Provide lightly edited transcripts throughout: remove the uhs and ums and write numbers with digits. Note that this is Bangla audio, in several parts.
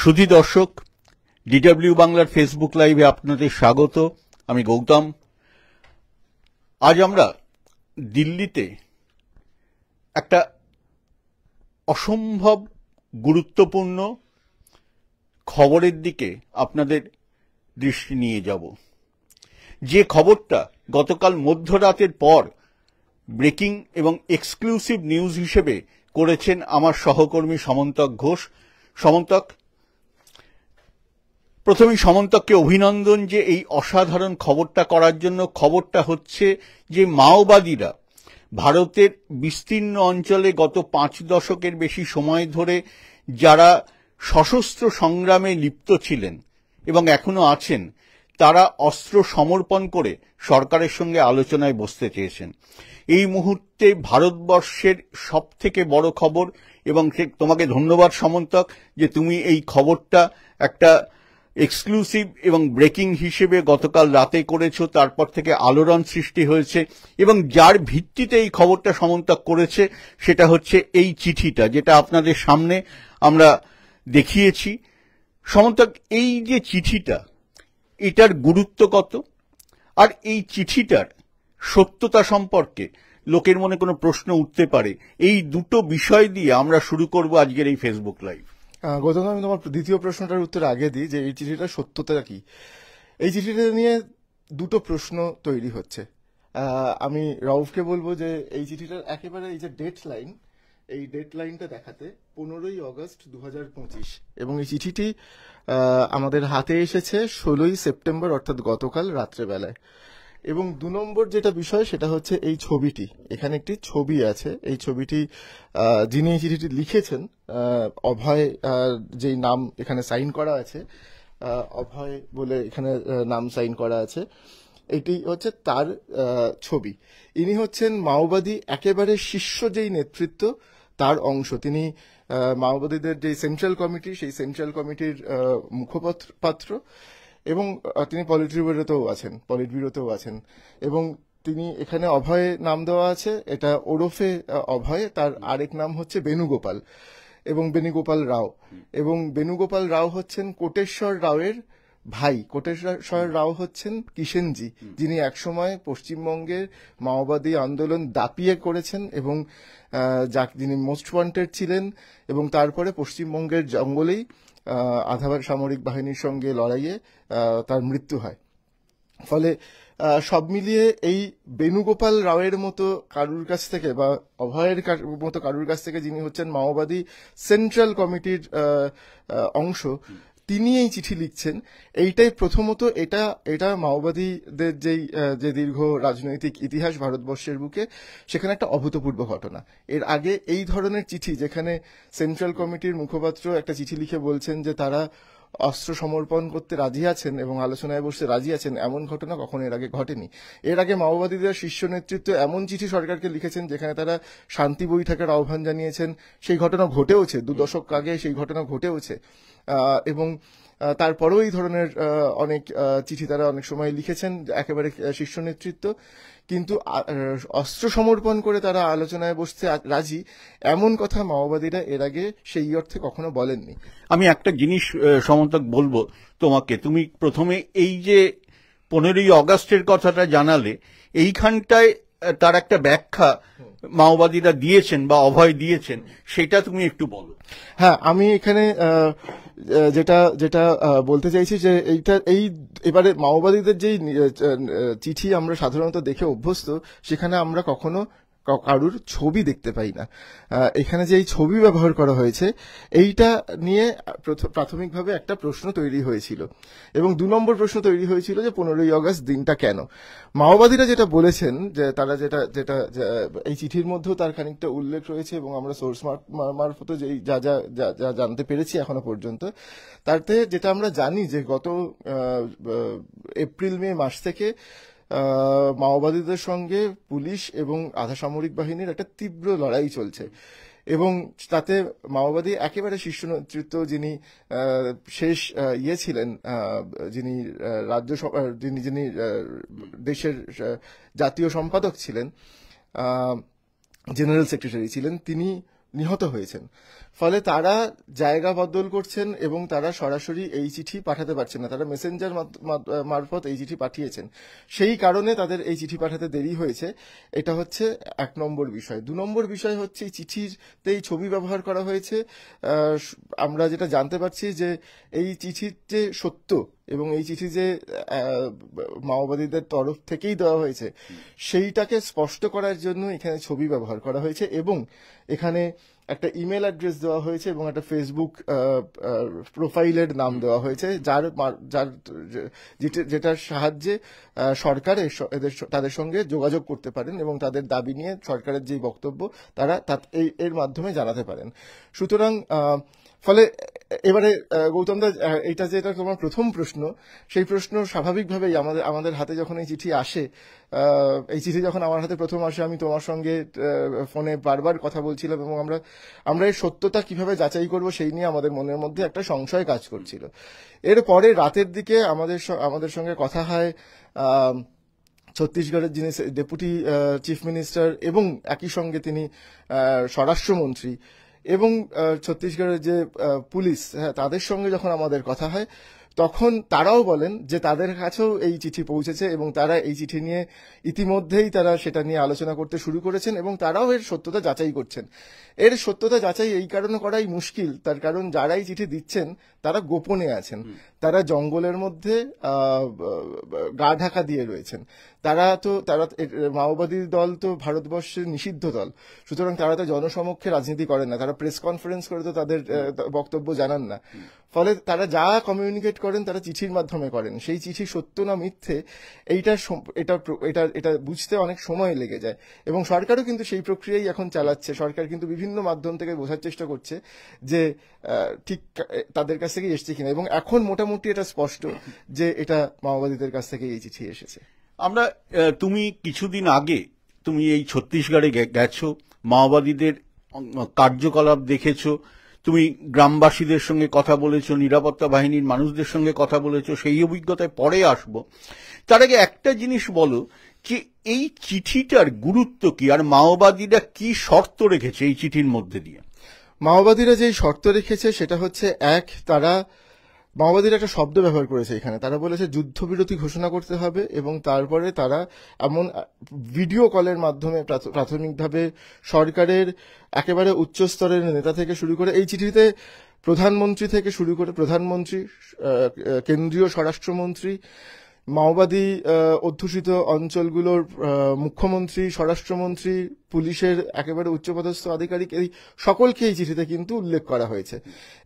সুধী দর্শক, ডিডব্লিউ বাংলার ফেসবুক লাইভে আপনাদের স্বাগত। আমি গৌতম। আজ আমরা দিল্লিতে একটা অসম্ভব গুরুত্বপূর্ণ খবরের দিকে আপনাদের দৃষ্টি নিয়ে যাব। যে খবরটা গতকাল মধ্যরাতের পর ব্রেকিং এবং এক্সক্লুসিভ নিউজ হিসেবে করেছেন আমার সহকর্মী সমন্তক ঘোষ। সমন্তক, প্রথমেই সমন্তককে অভিনন্দন যে এই অসাধারণ খবরটা করার জন্য। খবরটা হচ্ছে যে মাওবাদীরা ভারতের বিস্তীর্ণ অঞ্চলে গত 5 দশকের বেশি সময় ধরে যারা সশস্ত্র সংগ্রামে লিপ্ত ছিলেন এবং এখনো আছেন, তারা অস্ত্র সমর্পণ করে সরকারের সঙ্গে আলোচনায় বসতে চেয়েছেন। এই মুহূর্তে ভারতবর্ষের সবথেকে বড় খবর, এবং তোমাকে ধন্যবাদ সমন্তক যে তুমি এই খবরটা একটা এক্সক্লুসিভ এবং ব্রেকিং হিসেবে গতকাল রাতে করেছো। তারপর থেকে আলোড়ন সৃষ্টি হয়েছে, এবং যার ভিত্তিতে এই খবরটা সমন্তক করেছে সেটা হচ্ছে এই চিঠিটা, যেটা আপনাদের সামনে আমরা দেখিয়েছি। সমন্তক, এই যে চিঠিটা, এটার গুরুত্ব কত, আর এই চিঠিটার সত্যতা সম্পর্কে লোকের মনে কোনো প্রশ্ন উঠতে পারে, এই দুটো বিষয় দিয়ে আমরা শুরু করব আজকের এই ফেসবুক লাইভ। গৌতম, আমি তোমার দ্বিতীয় প্রশ্নটার উত্তর আগে দিই যে এই চিঠিটার সত্যতা কি। এই চিঠিটা নিয়ে দুটো প্রশ্ন তৈরি হচ্ছে। আমি রাউফকে বলবো যে এই চিঠিটার একেবারে এই যে ডেট লাইন, এই ডেট লাইনটা দেখাতে 15ই অগস্ট 2025, এবং এই চিঠিটি আমাদের হাতে এসেছে 16ই সেপ্টেম্বর, অর্থাৎ গতকাল রাত্রেবেলায়। এবং 2 নম্বর যেটা বিষয় সেটা হচ্ছে এই ছবিটি। এখানে একটি ছবি আছে। এই ছবিটি যিনি এই চিঠিটি লিখেছেন, অভয়, যেই নাম এখানে সাইন করা আছে, অভয় বলে এখানে নাম সাইন করা আছে, এটি হচ্ছে তার ছবি। ইনি হচ্ছেন মাওবাদী একেবারে শীর্ষ যেই নেতৃত্ব, তার অংশ। তিনি মাওবাদীদের যে সেন্ট্রাল কমিটি, সেই সেন্ট্রাল কমিটির মুখপাত্র, এবং তিনি পলিট ব্যুরোতেও আছেন। এবং তিনি এখানে অভয় নাম দেওয়া আছে, এটা ওরফে অভয়। তার আরেক নাম হচ্ছে বেণুগোপাল, এবং বেণুগোপাল রাও। এবং বেণুগোপাল রাও হচ্ছেন কোটেশ্বর রাওয়ের ভাই। কোটেশ্বর রাও হচ্ছেন কিষেনজি, যিনি একসময় পশ্চিমবঙ্গের মাওবাদী আন্দোলন দাপিয়ে করেছেন এবং যিনি মোস্ট ওয়ান্টেড ছিলেন, এবং তারপরে পশ্চিমবঙ্গের জঙ্গলেই আধা সামরিক বাহিনীর সঙ্গে লড়াইয়ে তার মৃত্যু হয়। ফলে সব মিলিয়ে এই বেণুগোপাল রাওয়ের মতো কারুর কাছ থেকে, বা অভয়ের মতো কারুর কাছ থেকে, যিনি হচ্ছেন মাওবাদী সেন্ট্রাল কমিটির অংশ, তিনি এই চিঠি লিখছেন। এইটাই প্রথমত, এটা মাওবাদীদের যে দীর্ঘ রাজনৈতিক ইতিহাস ভারতবর্ষের বুকে, সেখানে একটা অভূতপূর্ব ঘটনা। এর আগে এই ধরনের চিঠি, যেখানে সেন্ট্রাল কমিটির মুখপাত্র একটা চিঠি লিখে বলছেন যে তারা অস্ত্র সমর্পণ করতে রাজি আছেন এবং আলোচনায় বসতে রাজি আছেন, এমন ঘটনা কখনো এর আগে ঘটেনি। এর আগে মাওবাদীদের শীর্ষ নেতৃত্ব এমন চিঠি সরকারকে লিখেছেন যেখানে তারা শান্তি বৈঠকের আহ্বান জানিয়েছেন। সেই ঘটনা ঘটেওছে, 2 দশক আগে সেই ঘটনা ঘটেওছে। এবং তারপরেও এই ধরনের অনেক চিঠি তারা অনেক সময় লিখেছেন, একেবারে শীর্ষ নেতৃত্ব। কিন্তু অস্ত্র সমর্পণ করে তারা আলোচনায় বসতে রাজি, এমন কথা মাওবাদীরা এর আগে সেই অর্থে কখনো বলেননি। আমি একটা জিনিস সমন্তক বলবো তোমাকে। তুমি প্রথমে এই যে 15ই অগস্টের কথাটা জানালে, এইখানটায় তার একটা ব্যাখ্যা মাওবাদীরা দিয়েছেন বা অভয় দিয়েছেন, সেটা তুমি একটু বলো। হ্যাঁ, আমি এখানে যেটা বলতে চাইছি যে এবারে মাওবাদীদের যেই চিঠি আমরা সাধারণত দেখে অভ্যস্ত, সেখানে আমরা কখনো কারুর ছবি দেখতে পাই না। এখানে যে এই ছবি ব্যবহার করা হয়েছে, এইটা নিয়ে প্রাথমিকভাবে একটা প্রশ্ন তৈরি হয়েছিল, এবং 2 নম্বর প্রশ্ন তৈরি হয়েছিল যে 15ই অগস্ট দিনটা কেন। মাওবাদীরা যেটা বলেছেন, যে তারা যেটা এই চিঠির মধ্যেও তার খানিকটা উল্লেখ রয়েছে, এবং আমরা সোর্স মারফত যা জানতে পেরেছি এখনো পর্যন্ত, তাতে যেটা আমরা জানি যে গত এপ্রিল মে মাস থেকে মাওবাদীদের সঙ্গে পুলিশ এবং আধা সামরিক বাহিনীর একটা তীব্র লড়াই চলছে। এবং তাতে মাওবাদী একেবারে শীর্ষ নেতৃত্ব, যিনি শেষ ছিলেন, যিনি যিনি দেশের জাতীয় সম্পাদক ছিলেন, জেনারেল সেক্রেটারি ছিলেন, তিনি নিহত হয়েছেন। ফলে তারা জায়গা বদল করছেন এবং তারা সরাসরি এই চিঠি পাঠাতে পারছেন না, তারা মেসেঞ্জার মারফত এই চিঠি পাঠিয়েছেন, সেই কারণে তাদের এই চিঠি পাঠাতে দেরি হয়েছে। এটা হচ্ছে 1 নম্বর বিষয়। 2 নম্বর বিষয় হচ্ছে এই চিঠিতেই ছবি ব্যবহার করা হয়েছে। আমরা যেটা জানতে পারছি যে এই চিঠির যে সত্য এবং এই চিঠি যে মাওবাদীদের তরফ থেকেই দেওয়া হয়েছে সেইটাকে স্পষ্ট করার জন্য এখানে ছবি ব্যবহার করা হয়েছে এবং এখানে একটা ইমেল অ্যাড্রেস দেওয়া হয়েছে এবং একটা ফেসবুক প্রোফাইলের নাম দেওয়া হয়েছে, যেটার সাহায্যে সরকার তাদের সঙ্গে যোগাযোগ করতে পারেন এবং তাদের দাবি নিয়ে সরকারের যে বক্তব্য তারা এর মাধ্যমে জানাতে পারেন। সুতরাং ফলে এবারে গৌতম দা, এটা যেটা তোমার প্রথম প্রশ্ন, সেই প্রশ্ন স্বাভাবিকভাবেই আমাদের হাতে যখন এই চিঠি আসে, এই চিঠি যখন আমার হাতে প্রথম আসে, আমি তোমার সঙ্গে ফোনে বারবার কথা বলছিলাম এবং আমরা এর সত্যতা কিভাবে যাচাই করব সেই নিয়ে আমাদের মনের মধ্যে একটা সংশয় কাজ করছিল। এরপরে রাতের দিকে আমাদের সঙ্গে কথা হয় ছত্তিশগড়ের যিনি ডেপুটি চিফ মিনিস্টার এবং একই সঙ্গে তিনি স্বরাষ্ট্রমন্ত্রী এবং ছত্তিশগড়ের যে পুলিশ, তাদের সঙ্গে যখন আমাদের কথা হয় তখন তারাও বলেন যে তাদের কাছেও এই চিঠি পৌঁছেছে এবং তারা এই চিঠি নিয়ে ইতিমধ্যেই তারা সেটা নিয়ে আলোচনা করতে শুরু করেছেন এবং তারাও এর সত্যতা যাচাই করছেন। এর সত্যতা যাচাই এই কারণে করাই মুশকিল, তার কারণ যারা এই চিঠি দিচ্ছেন তারা গোপনে আছেন, তারা জঙ্গলের মধ্যে গা ঢাকা দিয়ে রয়েছেন। তারা মাওবাদী দল তো ভারতবর্ষের নিষিদ্ধ দল, সুতরাং তারা তো জনসমক্ষে রাজনীতি করেন না, তারা প্রেস কনফারেন্স করে তো তাদের বক্তব্য জানান না। ফলে তারা যা কমিউনিকেট করেন তারা চিঠির মাধ্যমে করেন। সেই চিঠি সত্য না মিথ্যে এটা বুঝতে অনেক সময় লেগে যায় এবং সরকারও কিন্তু সেই প্রক্রিয়াই এখন চালাচ্ছে। সরকার কিন্তু বিভিন্ন মাধ্যম থেকে বোঝার চেষ্টা করছে যে ঠিক তাদের কাছ থেকে এসছে কিনা, এবং এখন মোটামুটি এটা স্পষ্ট যে এটা মাওবাদীদের কাছ থেকে এই চিঠি এসেছে। তুমি কিছুদিন আগে তুমি এই ছত্তিশগড়ে গেছো, মাওবাদীদের কার্যকলাপ দেখেছো, তুমি গ্রামবাসীদের সঙ্গে কথা বলেছো, নিরাপত্তা বাহিনীর মানুষদের সঙ্গে কথা বলেছো, সেই অভিজ্ঞতায় পরে আসবো। তার আগে একটা জিনিস বলো যে এই চিঠিটার গুরুত্ব কি, আর মাওবাদীরা কি শর্ত রেখেছে এই চিঠির মধ্যে দিয়ে? মাওবাদীরা যে শর্ত রেখেছে সেটা হচ্ছে, মাওবাদীরা একটা শব্দ ব্যবহার করেছে এখানে, তারা বলেছে যুদ্ধবিরতি ঘোষণা করতে হবে এবং তারপরে তারা এমন ভিডিও কলের মাধ্যমে প্রাথমিকভাবে সরকারের একেবারে উচ্চ স্তরের নেতা থেকে শুরু করে, এই চিঠিতে প্রধানমন্ত্রী থেকে শুরু করে প্রধানমন্ত্রী, কেন্দ্রীয় স্বরাষ্ট্রমন্ত্রী, মাওবাদী অধ্যুষিত অঞ্চলগুলোর মুখ্যমন্ত্রী, স্বরাষ্ট্রমন্ত্রী, পুলিশের একেবারে উচ্চপদস্থ আধিকারিক, এই সকলকে এই চিঠিতে কিন্তু উল্লেখ করা হয়েছে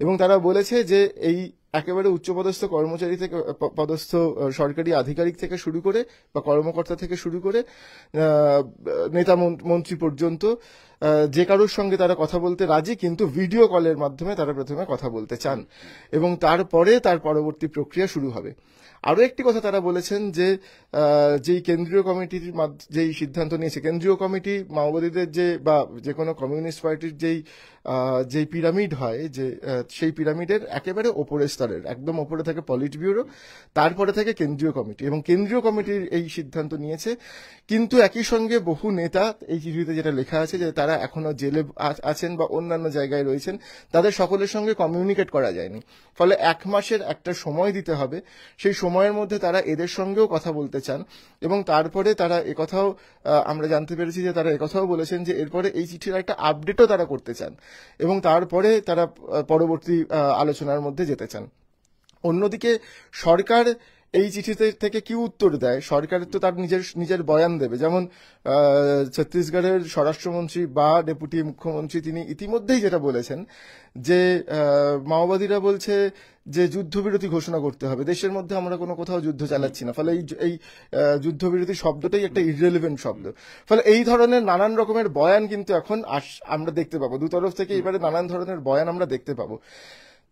এবং তারা বলেছে যে এই একেবারে উচ্চপদস্থ কর্মচারী থেকে পদস্থ সরকারি আধিকারিক থেকে শুরু করে বা কর্মকর্তা থেকে শুরু করে নেতা মন্ত্রী পর্যন্ত যে কারোর সঙ্গে তারা কথা বলতে রাজি, কিন্তু ভিডিও কলের মাধ্যমে তারা প্রথমে কথা বলতে চান এবং তারপরে তার পরবর্তী প্রক্রিয়া শুরু হবে। আরো একটি কথা তারা বলেছেন যে যেই কেন্দ্রীয় কমিটির যেই সিদ্ধান্ত নিয়েছে, কেন্দ্রীয় কমিটি মাওবাদীদের বা যে কোনো কমিউনিস্ট পার্টির যেই পিরামিড হয়, যে সেই পিরামিডের একেবারে ওপরের স্তরের, একদম ওপরে থাকে পলিট ব্যুরো, তারপরে থাকে কেন্দ্রীয় কমিটি এবং কেন্দ্রীয় কমিটির এই সিদ্ধান্ত নিয়েছে। কিন্তু একই সঙ্গে বহু নেতা, এই চিঠিতে যেটা লেখা আছে যে তারা এখনো জেলে আছেন বা অন্যান্য জায়গায় রয়েছেন, তাদের সকলের সঙ্গে কমিউনিকেট করা যায়নি। ফলে 1 মাসের একটা সময় দিতে হবে, সেই সময়ের মধ্যে তারা এদের সঙ্গেও কথা বলতে চান এবং তারপরে তারা একথাও আমরা জানতে পেরেছি যে তারা একথাও বলেছেন যে এরপরে এই চিঠির একটা আপডেটও তারা করতে চান এবং তারপরে তারা পরবর্তী আলোচনার মধ্যে যেতে চান। অন্যদিকে সরকার এই চিঠি থেকে কি উত্তর দেয়, সরকার তো তার নিজের বয়ান দেবে। যেমন ছত্তিশগড়ের স্বরাষ্ট্রমন্ত্রী বা ডেপুটি মুখ্যমন্ত্রী তিনি ইতিমধ্যেই যেটা বলেছেন যে মাওবাদীরা বলছে যে যুদ্ধবিরতি ঘোষণা করতে হবে, দেশের মধ্যে আমরা কোথাও যুদ্ধ চালাচ্ছি না, ফলে এই যুদ্ধবিরতি শব্দটাই একটা ইররেলেভেন্ট শব্দ। ফলে এই ধরনের নানান রকমের বয়ান কিন্তু এখন আমরা দেখতে পাবো, দুতরফ থেকে এবারে নানান ধরনের বয়ান আমরা দেখতে পাবো।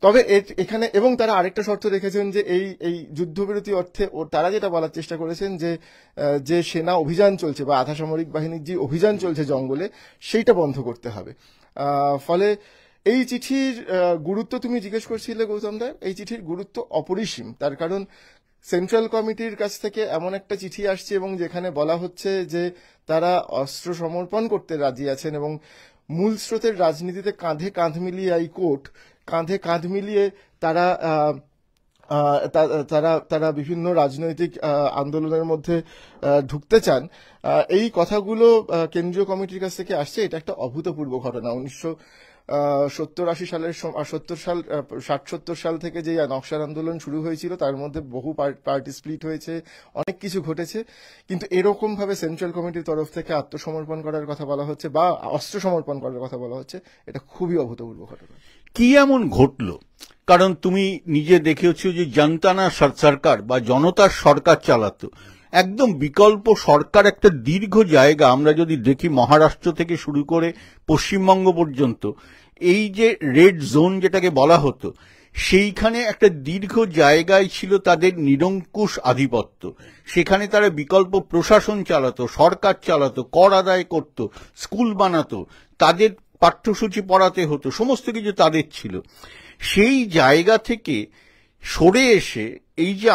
তবে এখানে এবং তারা আরেকটা শর্ত রেখেছেন যে এই যুদ্ধবিরতি অর্থে তারা যেটা বলার চেষ্টা করেছেন যে সেনা অভিযান চলছে বা আধা সামরিক বাহিনীর যে অভিযান চলছে জঙ্গলে, সেইটা বন্ধ করতে হবে। ফলে এই চিঠির গুরুত্ব তুমি জিজ্ঞেস করছিলে গৌতম দা, এই চিঠির গুরুত্ব অপরিসীম। তার কারণ সেন্ট্রাল কমিটির কাছ থেকে এমন একটা চিঠি আসছে এবং যেখানে বলা হচ্ছে যে তারা অস্ত্র সমর্পণ করতে রাজি আছেন এবং মূল স্রোতের রাজনীতিতে কাঁধে কাঁধ মিলিয়ে এই কোর্ট কাঁধে কাঁধ মিলিয়ে তারা তারা তারা বিভিন্ন রাজনৈতিক আন্দোলনের মধ্যে ঢুকতে চান, এই কথাগুলো কেন্দ্রীয় কমিটির কাছ থেকে আসছে। এটা একটা অভূতপূর্ব ঘটনা। 1970-80 সালের 60-70 সাল থেকে যে নকশাল আন্দোলন শুরু হয়েছিল, তার মধ্যে বহু পার্টি স্প্লিট হয়েছে, অনেক কিছু ঘটেছে, কিন্তু এরকম ভাবে সেন্ট্রাল কমিটির তরফ থেকে আত্মসমর্পণ করার কথা বলা হচ্ছে বা অস্ত্র সমর্পণ করার কথা বলা হচ্ছে, এটা খুবই অভূতপূর্ব ঘটনা। কি এমন ঘটলো? কারণ তুমি নিজে দেখেছো যে জনতানা সরকার বা জনতার সরকার চালাতো, একদম বিকল্প সরকার একটা দীর্ঘ জায়গা। আমরা যদি দেখি মহারাষ্ট্র থেকে শুরু করে পশ্চিমবঙ্গ পর্যন্ত এই যে রেড জোন যেটাকে বলা হতো, সেইখানে একটা দীর্ঘ জায়গায় ছিল তাদের নিরঙ্কুশ আধিপত্য। সেখানে তারা বিকল্প প্রশাসন চালাতো, সরকার চালাতো, কর আদায় করত, স্কুল বানাতো, তাদের পাঠ্যসূচি পড়াতে হতো, সমস্ত কিছু তাদের ছিল। সেই জায়গা থেকে সরে এসে এই যে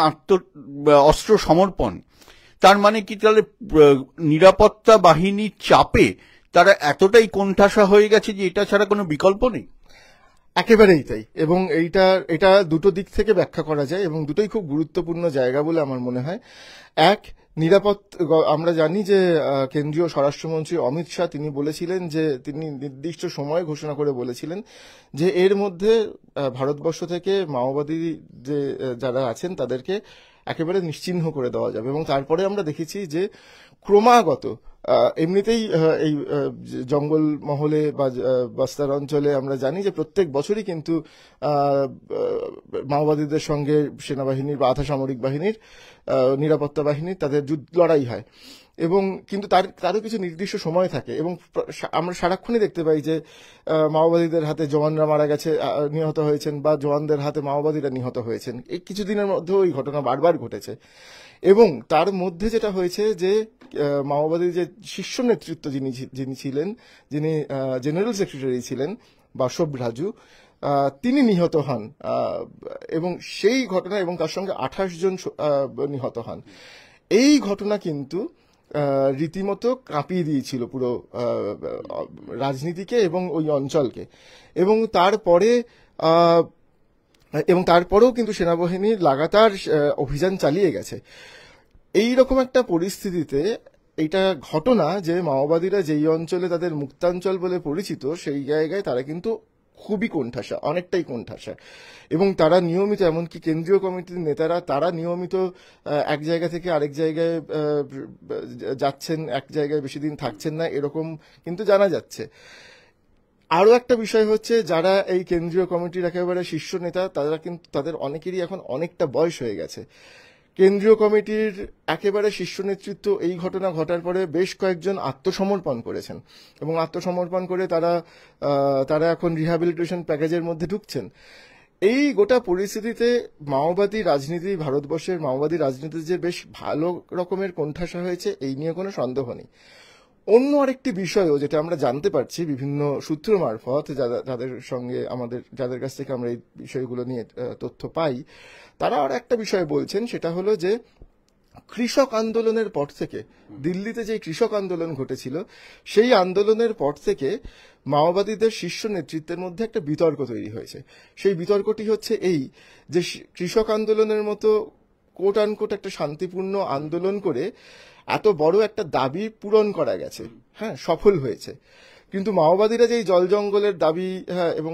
অস্ত্র সমর্পণ, তার মানে কি তাহলে নিরাপত্তা বাহিনীর চাপে তারা এতটাই কোণঠাসা হয়ে গেছে যে এটা ছাড়া কোনো বিকল্প নেই? একেবারেই তাই। এবং এটা দুটো দিক থেকে ব্যাখ্যা করা যায় এবং দুটোই খুব গুরুত্বপূর্ণ জায়গা বলে আমার মনে হয়। এক, আমরা জানি যে কেন্দ্রীয় স্বরাষ্ট্রমন্ত্রী অমিত শাহ তিনি বলেছিলেন যে তিনি নির্দিষ্ট সময় ঘোষণা করে বলেছিলেন যে এর মধ্যে ভারতবর্ষ থেকে মাওবাদী যে যারা আছেন তাদেরকে একেবারে নিশ্চিহ্ন করে দেওয়া যাবে। এবং তারপরে আমরা দেখেছি যে ক্রমাগত এমনিতেই এই জঙ্গল মহলে বা বস্তার অঞ্চলে আমরা জানি যে প্রত্যেক বছরই কিন্তু মাওবাদীদের সঙ্গে সেনাবাহিনীর বা আধা সামরিক বাহিনীর নিরাপত্তা বাহিনীর তাদের লড়াই হয়। এবং কিন্তু তারও কিছু নির্দিষ্ট সময় থাকে এবং আমরা সারাক্ষণই দেখতে পাই যে মাওবাদীদের হাতে জওয়ানরা মারা গেছে, নিহত হয়েছেন, বা জওয়ানদের হাতে মাওবাদীরা নিহত হয়েছেন। এই কিছুদিনের মধ্যেও এই ঘটনা বারবার ঘটেছে। এবং তার মধ্যে যেটা হয়েছে যে মাওবাদীর যে শীর্ষ নেতৃত্ব যিনি ছিলেন, যিনি জেনারেল সেক্রেটারি ছিলেন বাসব রাজু, তিনি নিহত হন। এবং সেই ঘটনা এবং তার সঙ্গে 28 জন নিহত হন। এই ঘটনা কিন্তু রীতিমতো কাঁপিয়ে দিয়েছিল পুরো রাজনীতিকে এবং ওই অঞ্চলকে। এবং তারপরেও কিন্তু সেনাবাহিনী লাগাতার অভিযান চালিয়ে গেছে। এই রকম একটা পরিস্থিতিতে এইটা ঘটনা যে মাওবাদীরা যেই অঞ্চলে তাদের মুক্তাঞ্চল বলে পরিচিত, সেই জায়গায় তারা কিন্তু খুবই কোণঠাসা, অনেকটাই কোণঠাসা। এবং তারা নিয়মিত, এমনকি কেন্দ্রীয় কমিটির নেতারা, তারা নিয়মিত এক জায়গা থেকে আরেক জায়গায় যাচ্ছেন, এক জায়গায় বেশি দিন থাকছেন না, এরকম কিন্তু জানা যাচ্ছে। আরো একটা বিষয় হচ্ছে, যারা এই কেন্দ্রীয় কমিটির একেবারে শীর্ষ নেতা, তারা কিন্তু তাদের অনেকেরই এখন অনেকটা বয়স হয়ে গেছে। কেন্দ্রীয় কমিটির একেবারে শীর্ষ নেতৃত্ব এই ঘটনা ঘটার পরে বেশ কয়েকজন আত্মসমর্পণ করেছেন এবং আত্মসমর্পণ করে তারা এখন রিহ্যাবিলিটেশন প্যাকেজের মধ্যে ঢুকছেন। এই গোটা পরিস্থিতিতে ভারতবর্ষের মাওবাদী রাজনীতি যে বেশ ভালো রকমের কোণঠাসা হয়েছে, এই নিয়ে কোনো সন্দেহ নেই। অন্য আরেকটি বিষয়ও যেটা আমরা জানতে পারছি বিভিন্ন সূত্র মারফত, যাদের কাছ থেকে আমরা এই বিষয়গুলো নিয়ে তথ্য পাই, তারা আর একটা বিষয় বলছেন, সেটা হলো যে কৃষক আন্দোলনের পর থেকে, দিল্লিতে যে কৃষক আন্দোলন ঘটেছিল, সেই আন্দোলনের পর থেকে মাওবাদীদের শীর্ষ নেতৃত্বের মধ্যে একটা বিতর্ক তৈরি হয়েছে। সেই বিতর্কটি হচ্ছে এই যে কৃষক আন্দোলনের মতো কোট আনকোট একটা শান্তিপূর্ণ আন্দোলন করে এত বড় একটা দাবি পূরণ করা গেছে, হ্যাঁ, সফল হয়েছে, কিন্তু মাওবাদীরা যেই জল জঙ্গলের দাবি, হ্যাঁ, এবং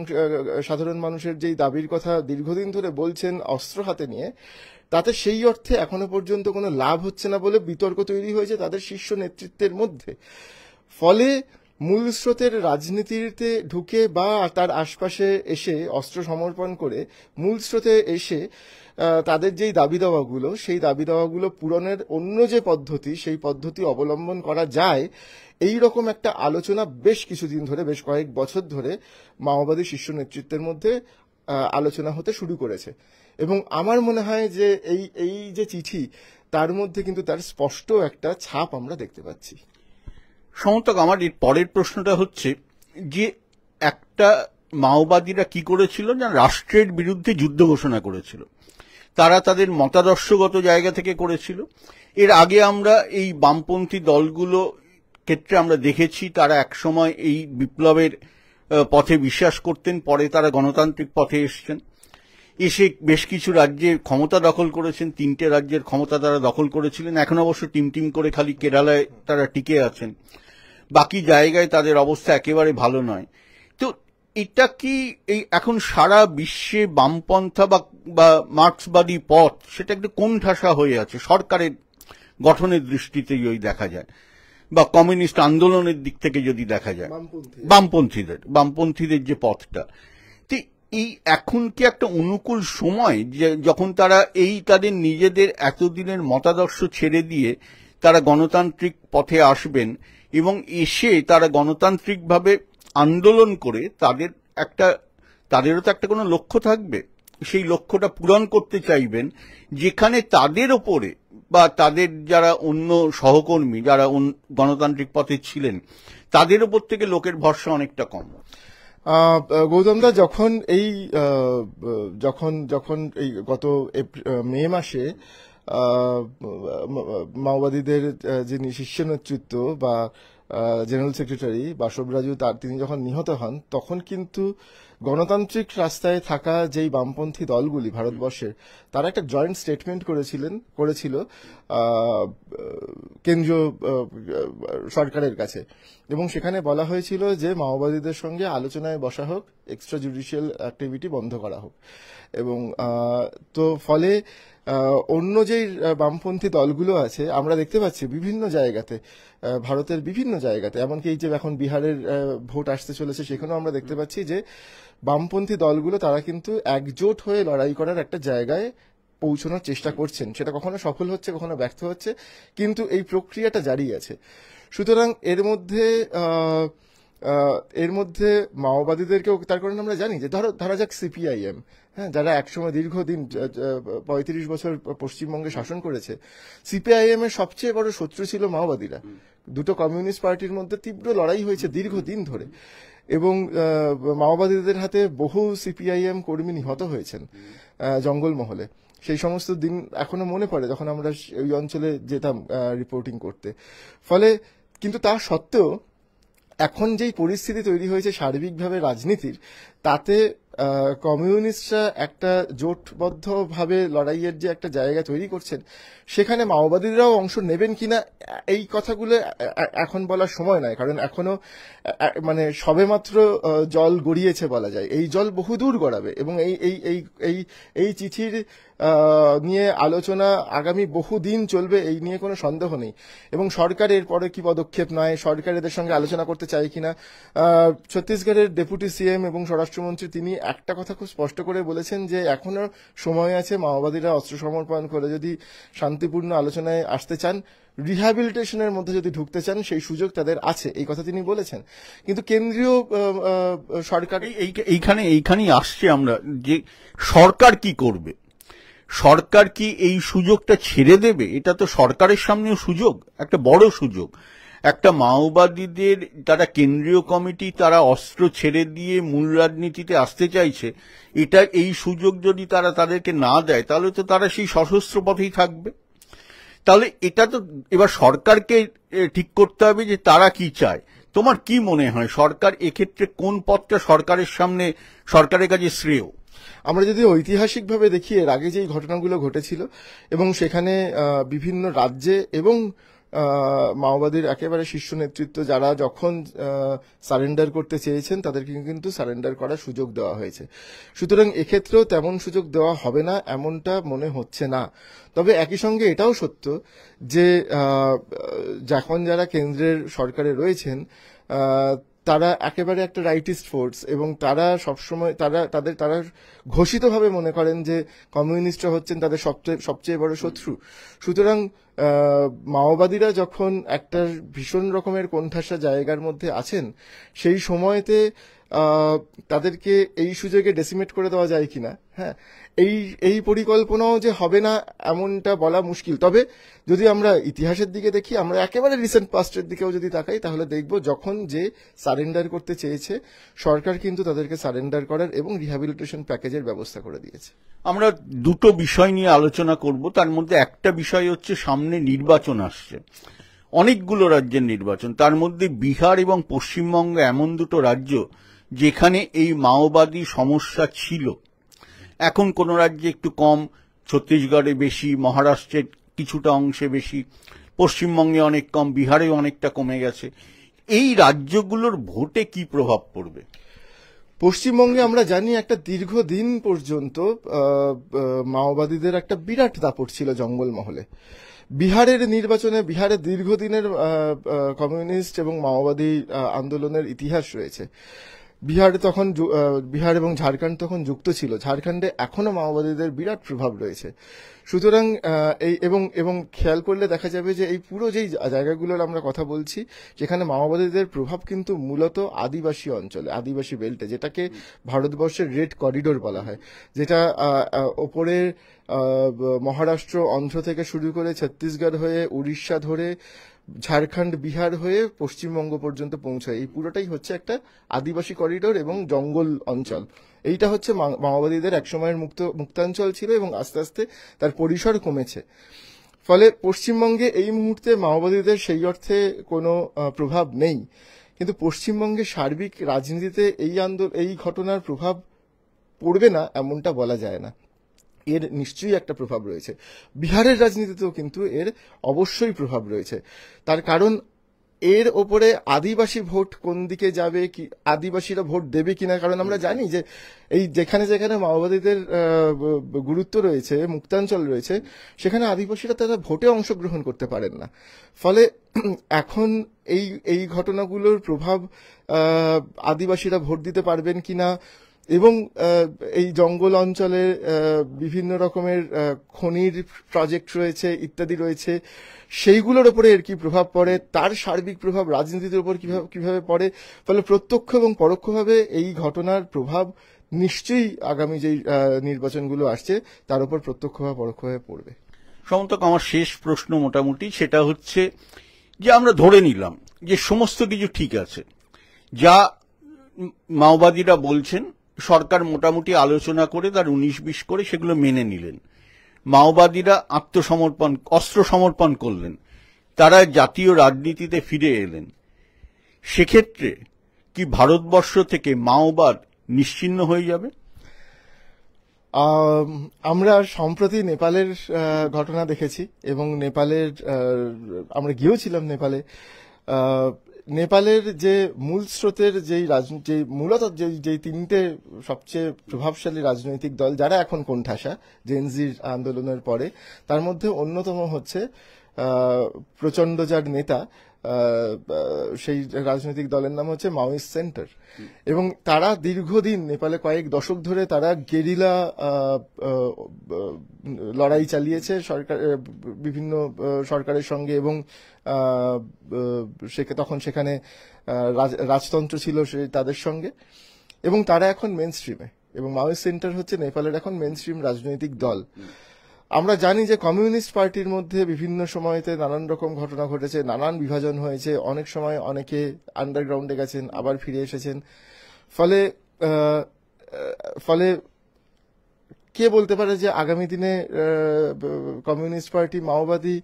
সাধারণ মানুষের যেই দাবির কথা দীর্ঘদিন ধরে বলছেন অস্ত্র হাতে নিয়ে, তাতে সেই অর্থে এখনো পর্যন্ত কোনো লাভ হচ্ছে না বলে বিতর্ক তৈরি হয়েছে তাদের শীর্ষ নেতৃত্বের মধ্যে। ফলে মূল স্রোতের রাজনীতিতে ঢুকে বা তার আশপাশে এসে অস্ত্র সমর্পণ করে মূল স্রোতে এসে তাদের যেই দাবি দাওয়াগুলো, সেই দাবি দাওয়াগুলো পূরণের অন্য যে পদ্ধতি, সেই পদ্ধতি অবলম্বন করা যায়, এই রকম একটা আলোচনা বেশ কিছুদিন ধরে, বেশ কয়েক বছর ধরে মাওবাদী শীর্ষ নেতৃত্বের মধ্যে আলোচনা হতে শুরু করেছে। এবং আমার মনে হয় যে এই যে চিঠি, তার মধ্যে কিন্তু তার স্পষ্ট একটা ছাপ আমরা দেখতে পাচ্ছি। সমর্থক, আমার এর পরের প্রশ্নটা হচ্ছে যে একটা মাওবাদীরা কি করেছিল না, রাষ্ট্রের বিরুদ্ধে যুদ্ধ ঘোষণা করেছিল। তারা তাদের মতাদর্শগত জায়গা থেকে করেছিল। এর আগে আমরা এই বামপন্থী দলগুলো ক্ষেত্রে আমরা দেখেছি তারা একসময় এই বিপ্লবের পথে বিশ্বাস করতেন, পরে তারা গণতান্ত্রিক পথে এসছেন, এসে বেশ কিছু রাজ্যে ক্ষমতা দখল করেছেন। 3টে রাজ্যের ক্ষমতা তারা দখল করেছিলেন। এখন অবশ্য টিম করে খালি কেরালায় তারা টিকে আছেন, বাকি জায়গায় তাদের অবস্থা একেবারে ভালো নয়। তো এটা কি এই এখন সারা বিশ্বে বামপন্থা বা মার্ক্সবাদী পথ সেটা একটু কোণঠাসা হয়ে আছে সরকারের গঠনের দৃষ্টিতেই ওই দেখা যায়, বা কমিউনিস্ট আন্দোলনের দিক থেকে যদি দেখা যায় বামপন্থীদের যে পথটা, তো এই এখন কি একটা অনুকূল সময় যে যখন তারা এই তাদের নিজেদের এতদিনের মতাদর্শ ছেড়ে দিয়ে তারা গণতান্ত্রিক পথে আসবেন এবং এসে তারা গণতান্ত্রিকভাবে আন্দোলন করে তাদেরও তো একটা কোনো লক্ষ্য থাকবে, সেই লক্ষ্যটা পূরণ করতে চাইবেন, যেখানে তাদের ওপরে বা তাদের যারা অন্য সহকর্মী যারা গণতান্ত্রিক পথে ছিলেন তাদের ওপর থেকে লোকের ভরসা অনেকটা কম। গৌতমদা, যখন এই গত মে মাসে মাওবাদীদের যে শীর্ষ নেতৃত্ব বা জেনারেল সেক্রেটারি বাসব রাজু তিনি যখন নিহত হন, তখন কিন্তু গণতান্ত্রিক রাস্তায় থাকা যেই বামপন্থী দলগুলি ভারতবর্ষের, তারা একটা জয়েন্ট স্টেটমেন্ট করেছিল কেন্দ্রীয় সরকারের কাছে, এবং সেখানে বলা হয়েছিল যে মাওবাদীদের সঙ্গে আলোচনায় বসা হোক, এক্সট্রা জুডিশিয়াল অ্যাক্টিভিটি বন্ধ করা হোক। এবং তো ফলে অন্য যেই বামপন্থী দলগুলো আছে আমরা দেখতে পাচ্ছি বিভিন্ন জায়গাতে, ভারতের বিভিন্ন জায়গাতে, এমনকি এই যে এখন বিহারের ভোট আসতে চলেছে সেখানেও আমরা দেখতে পাচ্ছি যে বামপন্থী দলগুলো তারা কিন্তু একজোট হয়ে লড়াই করার একটা জায়গায় পৌঁছানোর চেষ্টা করছেন। সেটা কখনো সফল হচ্ছে, কখনো ব্যর্থ হচ্ছে, কিন্তু এই প্রক্রিয়াটা জারি আছে। সুতরাং এর মধ্যে মাওবাদীদেরকেও, তার কারণে আমরা জানি যে ধরা যাক সিপিআইএম, হ্যাঁ, যারা একসময় দীর্ঘদিন 35 বছর পশ্চিমবঙ্গে শাসন করেছে, সিপিআইএম এর সবচেয়ে বড় শত্রু ছিল মাওবাদীরা। দুটো কমিউনিস্ট পার্টির মধ্যে তীব্র লড়াই হয়েছে দীর্ঘদিন ধরে, এবং মাওবাদীদের হাতে বহু সিপিআইএম কর্মী নিহত হয়েছেন জঙ্গলমহলে। সেই সমস্ত দিন এখনো মনে পড়ে যখন আমরা ওই অঞ্চলে যেতাম রিপোর্টিং করতে। ফলে কিন্তু তা সত্ত্বেও এখন যেই পরিস্থিতি তৈরি হয়েছে সার্বিকভাবে রাজনীতির, তাতে কমিউনিস্টরা একটা জোটবদ্ধভাবে লড়াইয়ের যে একটা জায়গা তৈরি করছেন, সেখানে মাওবাদীরাও অংশ নেবেন কিনা এই কথাগুলো এখন বলার সময় নয়, কারণ এখনো মানে সবেমাত্র জল গড়িয়েছে বলা যায়। এই জল বহুদূর গড়াবে, এবং এই চিঠির নিয়ে আলোচনা আগামী বহুদিন চলবে, এই নিয়ে কোনো সন্দেহ নেই। এবং সরকারের পরে কি পদক্ষেপ নয়, সরকার এদের সঙ্গে আলোচনা করতে চায় কিনা। ছত্তিশগড়ের ডেপুটি সিএম এবং স্বরাষ্ট্রমন্ত্রী তিনি একটা কথা খুব স্পষ্ট করে বলেছেন যে এখনো সময় আছে, মাওবাদীরা অস্ত্র সমর্পণ করে যদি শান্তিপূর্ণ আলোচনায় আসতে চান, রিহ্যাবিলিটেশনের মধ্যে যদি ঢুকতে চান, সেই সুযোগ তাদের আছে, এই কথা তিনি বলেছেন। কিন্তু কেন্দ্রীয় সরকার এইখানেই আসছে আমরা যে সরকার কি করবে। সরকার কি এই সুযোগটা ছেড়ে দেবে? এটা তো সরকারের সামনেও সুযোগ, একটা বড় সুযোগ। একটা মাওবাদীদের তারা কেন্দ্রীয় কমিটি তারা অস্ত্র ছেড়ে দিয়ে মূল রাজনীতিতে আসতে চাইছে, এই সুযোগ যদি তারা তাদেরকে না দেয় তাহলে তো তারা সেই সশস্ত্র পথেই থাকবে। তাহলে এটা তো এবার সরকারকে ঠিক করতে হবে যে তারা কি চায়। তোমার কি মনে হয় সরকার এক্ষেত্রে কোন পথটা সরকারের কাছে শ্রেয়? আমরা যদি ঐতিহাসিকভাবে দেখি, এর আগে যেই ঘটনাগুলো ঘটেছিল এবং সেখানে বিভিন্ন রাজ্যে এবং মাওবাদীর একেবারে শীর্ষ নেতৃত্ব যারা যখন সারেন্ডার করতে চেয়েছেন তাদেরকে কিন্তু সারেন্ডার করার সুযোগ দেওয়া হয়েছে। সুতরাং এক্ষেত্রেও তেমন সুযোগ দেওয়া হবে না এমনটা মনে হচ্ছে না। তবে একই সঙ্গে এটাও সত্য যে যখন যারা কেন্দ্রের সরকারে রয়েছেন তারা একেবারে একটা রাইটিস্ট ফোর্স, এবং তারা সবসময় তারা ঘোষিতভাবে মনে করেন যে কমিউনিস্টরা হচ্ছেন তাদের সবচেয়ে বড় শত্রু। সুতরাং মাওবাদীরা যখন একটা ভীষণ রকমের কোণঠাসা জায়গার মধ্যে আছেন, সেই সময়তে তাদেরকে এই সুযোগে ডেসিমেট করে দেওয়া যায় কিনা, হ্যাঁ, এই পরিকল্পনাও যে হবে না এমনটা বলা মুশকিল। তবে যদি আমরা ইতিহাসের দিকে দেখি, আমরা একেবারে রিসেন্ট পাস্টের দিকেও যদি তাকাই, তাহলে দেখব যখন যে সারেন্ডার করতে চেয়েছে সরকার কিন্তু তাদেরকে সারেন্ডার করার এবং রিহ্যাবিলিটেশন প্যাকেজের ব্যবস্থা করে দিয়েছে। আমরা দুটো বিষয় নিয়ে আলোচনা করব। তার মধ্যে একটা বিষয় হচ্ছে সামনে নির্বাচন আসছে, অনেকগুলো রাজ্যের নির্বাচন, তার মধ্যে বিহার এবং পশ্চিমবঙ্গ এমন দুটো রাজ্য যেখানে এই মাওবাদী সমস্যা ছিল। এখন কোনো রাজ্যে একটু কম, ছত্তিশগড়ে বেশি, মহারাষ্ট্রের কিছুটা অংশে বেশি, পশ্চিমবঙ্গে অনেক কম, বিহারে অনেকটা কমে গেছে। এই রাজ্যগুলোর ভোটে কি প্রভাব পড়বে? পশ্চিমবঙ্গে আমরা জানি একটা দীর্ঘদিন পর্যন্ত মাওবাদীদের একটা বিরাট দাপট ছিল জঙ্গলমহলে। বিহারের নির্বাচনে বিহারে দীর্ঘদিনের কমিউনিস্ট এবং মাওবাদী আন্দোলনের ইতিহাস রয়েছে। বিহার এবং ঝাড়খণ্ড তখন যুক্ত ছিল। ঝাড়খণ্ডে এখনো মাওবাদীদের বিরাট প্রভাব রয়েছে। সুতরাং এবং খেয়াল করলে দেখা যাবে যে এই পুরো যেই জায়গাগুলোর আমরা কথা বলছি, যেখানে মাওবাদীদের প্রভাব কিন্তু মূলত আদিবাসী অঞ্চলে, আদিবাসী বেল্টে, যেটাকে ভারতবর্ষের রেড করিডোর বলা হয়, যেটা ওপরে মহারাষ্ট্র, অন্ধ্র থেকে শুরু করে ছত্তিশগড় হয়ে উড়িষ্যা ধরে ঝাড়খণ্ড, বিহার হয়ে পশ্চিমবঙ্গ পর্যন্ত পৌঁছায়। এই পুরোটাই হচ্ছে একটা আদিবাসী করিডোর এবং জঙ্গল অঞ্চল। এইটা হচ্ছে মাওবাদীদের একসময়ের মুক্তাঞ্চল ছিল এবং আস্তে আস্তে তার পরিসর কমেছে। ফলে পশ্চিমবঙ্গে এই মুহূর্তে মাওবাদীদের সেই অর্থে কোনো প্রভাব নেই, কিন্তু পশ্চিমবঙ্গের সার্বিক রাজনীতিতে এই ঘটনার প্রভাব পড়বে না এমনটা বলা যায় না। এর নিশ্চয়ই একটা প্রভাব রয়েছে। বিহারের রাজনীতিতেও কিন্তু এর অবশ্যই প্রভাব রয়েছে। তার কারণ এর ওপরে আদিবাসী ভোট কোন দিকে যাবে, কি আদিবাসীরা ভোট দেবে কিনা, কারণ আমরা জানি যে এই যেখানে যেখানে মাওবাদীদের গুরুত্ব রয়েছে, মুক্তাঞ্চল রয়েছে, সেখানে আদিবাসীরা তারা ভোটে অংশগ্রহণ করতে পারেন না। ফলে এখন এই ঘটনাগুলোর প্রভাব আদিবাসীরা ভোট দিতে পারবেন কিনা, এবং এই জঙ্গল অঞ্চলে বিভিন্ন রকমের খনির প্রজেক্ট রয়েছে, ইত্যাদি রয়েছে, সেইগুলোর উপরে এর কি প্রভাব পড়ে, তার সার্বিক প্রভাব রাজনীতির উপর কিভাবে পড়ে। ফলে প্রত্যক্ষ এবং পরোক্ষভাবে এই ঘটনার প্রভাব নিশ্চয়ই আগামী যে নির্বাচনগুলো আসছে তার উপর প্রত্যক্ষ বা পরোক্ষভাবে পড়বে। সমন্তক, আমার শেষ প্রশ্ন মোটামুটি সেটা হচ্ছে যে আমরা ধরে নিলাম যে সমস্ত কিছু ঠিক আছে, যা মাওবাদীরা বলছেন, সরকার মোটামুটি আলোচনা করে তার 19-20 করে সেগুলো মেনে নিলেন, মাওবাদীরা অস্ত্র সমর্পণ করলেন, তারা জাতীয় রাজনীতিতে ফিরে এলেন। সেক্ষেত্রে কি ভারতবর্ষ থেকে মাওবাদ নিশ্চিহ্ন হয়ে যাবে? আমরা সম্প্রতি নেপালের ঘটনা দেখেছি এবং আমরা গিয়েছিলাম নেপালে। নেপালের যে মূল স্রোতের মূলত যেই তিনটে সবচেয়ে প্রভাবশালী রাজনৈতিক দল যারা এখন কোণঠাসা জেনজির আন্দোলনের পরে, তার মধ্যে অন্যতম হচ্ছে প্রচণ্ড যার নেতা, সেই রাজনৈতিক দলের নাম হচ্ছে মাওয়িস্ট সেন্টার। এবং তারা দীর্ঘদিন নেপালে কয়েক দশক ধরে তারা গেরিলা লড়াই চালিয়েছে বিভিন্ন সরকারের সঙ্গে, এবং তখন সেখানে রাজতন্ত্র ছিল তাদের সঙ্গে, এবং তারা এখন মেন স্ট্রিমে, এবং মাওয়িস্ট সেন্টার হচ্ছে নেপালের এখন মেন স্ট্রিম রাজনৈতিক দল। আমরা জানি যে কমিউনিস্ট পার্টির মধ্যে বিভিন্ন সময়তে নানান রকম ঘটনা ঘটেছে, নানান বিভাজন হয়েছে, অনেক সময় অনেকে আন্ডারগ্রাউন্ডে গেছেন, আবার ফিরে এসেছেন। ফলে কে বলতে পারে যে আগামী দিনে কমিউনিস্ট পার্টি, মাওবাদী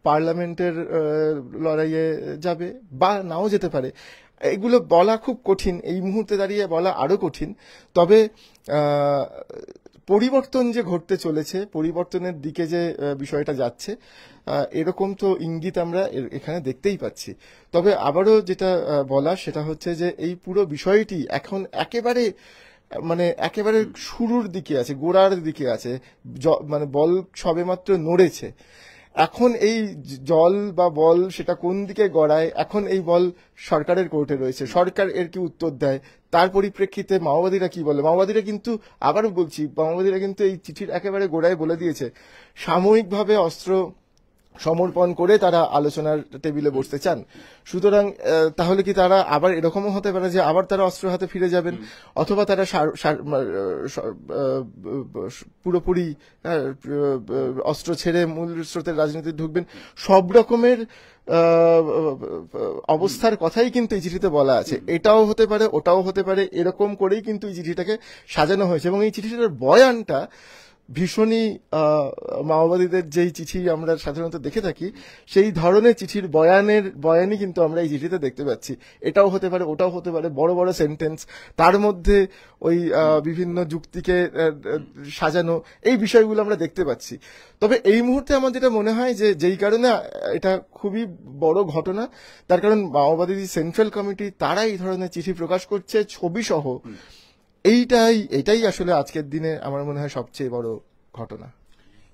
পার্লামেন্টের লড়াইয়ে যাবে বা নাও যেতে পারে। এগুলো বলা খুব কঠিন, এই মুহূর্তে দাঁড়িয়ে বলা আরো কঠিন। তবে পরিবর্তন যে ঘটতে চলেছে, পরিবর্তনের দিকে যে বিষয়টা যাচ্ছে, এরকম তো ইঙ্গিত আমরা এখানে দেখতেই পাচ্ছি। তবে আবারও যেটা বলা সেটা হচ্ছে যে এই পুরো বিষয়টি এখন একেবারে শুরুর দিকে আছে, গোড়ার দিকে আছে, মানে বল সবেমাত্র নড়েছে। এখন এই জল বা বল সেটা কোন দিকে গড়ায়, এখন এই বল সরকারের কোর্টে রয়েছে, সরকার এর কি উত্তর দেয়, তার পরিপ্রেক্ষিতে মাওবাদীরা কি বলে। মাওবাদীরা কিন্তু, আবারও বলছি, মাওবাদীরা কিন্তু এই চিঠির একেবারে গোড়ায় বলে দিয়েছে সাময়িকভাবে অস্ত্র সমর্পণ করে তারা আলোচনার টেবিলে বসতে চান। সুতরাং তাহলে কি তারা আবার এরকমও হতে পারে যে আবার তারা অস্ত্র হাতে ফিরে যাবেন, অথবা তারা পুরোপুরি অস্ত্র ছেড়ে মূল স্রোতের রাজনীতি ঢুকবেন। সব রকমের অবস্থার কথাই কিন্তু এই চিঠিতে বলা আছে। এটাও হতে পারে, ওটাও হতে পারে, এরকম করেই কিন্তু এই চিঠিটাকে সাজানো হয়েছে। এবং এই চিঠিটার বয়ানটা ভীষণই মাওবাদীদের যেই চিঠি আমরা সাধারণত দেখে থাকি সেই ধরনের চিঠির বয়ানই কিন্তু আমরা এই চিঠিতে দেখতে পাচ্ছি। এটাও হতে পারে, ওটাও হতে পারে, বড় বড় সেন্টেন্স, তার মধ্যে ওই বিভিন্ন যুক্তিকে সাজানো, এই বিষয়গুলো আমরা দেখতে পাচ্ছি। তবে এই মুহূর্তে আমার যেটা মনে হয় যে যেই কারণে এটা খুবই বড় ঘটনা, তার কারণ মাওবাদী সেন্ট্রাল কমিটি তারা এই ধরনের চিঠি প্রকাশ করছে ছবি সহ, এইটাই আসলে আজকের দিনে আমার মনে হয় সবচেয়ে বড় ঘটনা।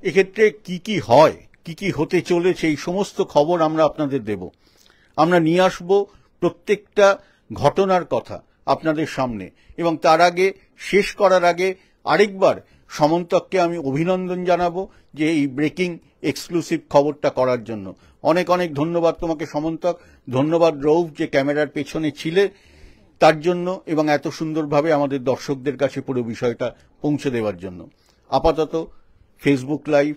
এক্ষেত্রে কি কি হয়, কি কি হতে চলেছে, এই সমস্ত খবর আমরা আপনাদের দেব। আমরা নিয়ে আসব প্রত্যেকটা ঘটনার কথা আপনাদের সামনে, এবং তার আগে, শেষ করার আগে আরেকবার সমন্তককে আমি অভিনন্দন জানাবো যে এই ব্রেকিং এক্সক্লুসিভ খবরটা করার জন্য। অনেক অনেক ধন্যবাদ তোমাকে সমন্তক। ধন্যবাদ রৌফ যে ক্যামেরার পেছনে ছিলে তার জন্য, এবং এত সুন্দরভাবে আমাদের দর্শকদের কাছে পুরো বিষয়টা পৌঁছে দেওয়ার জন্য। আপাতত ফেসবুক লাইভ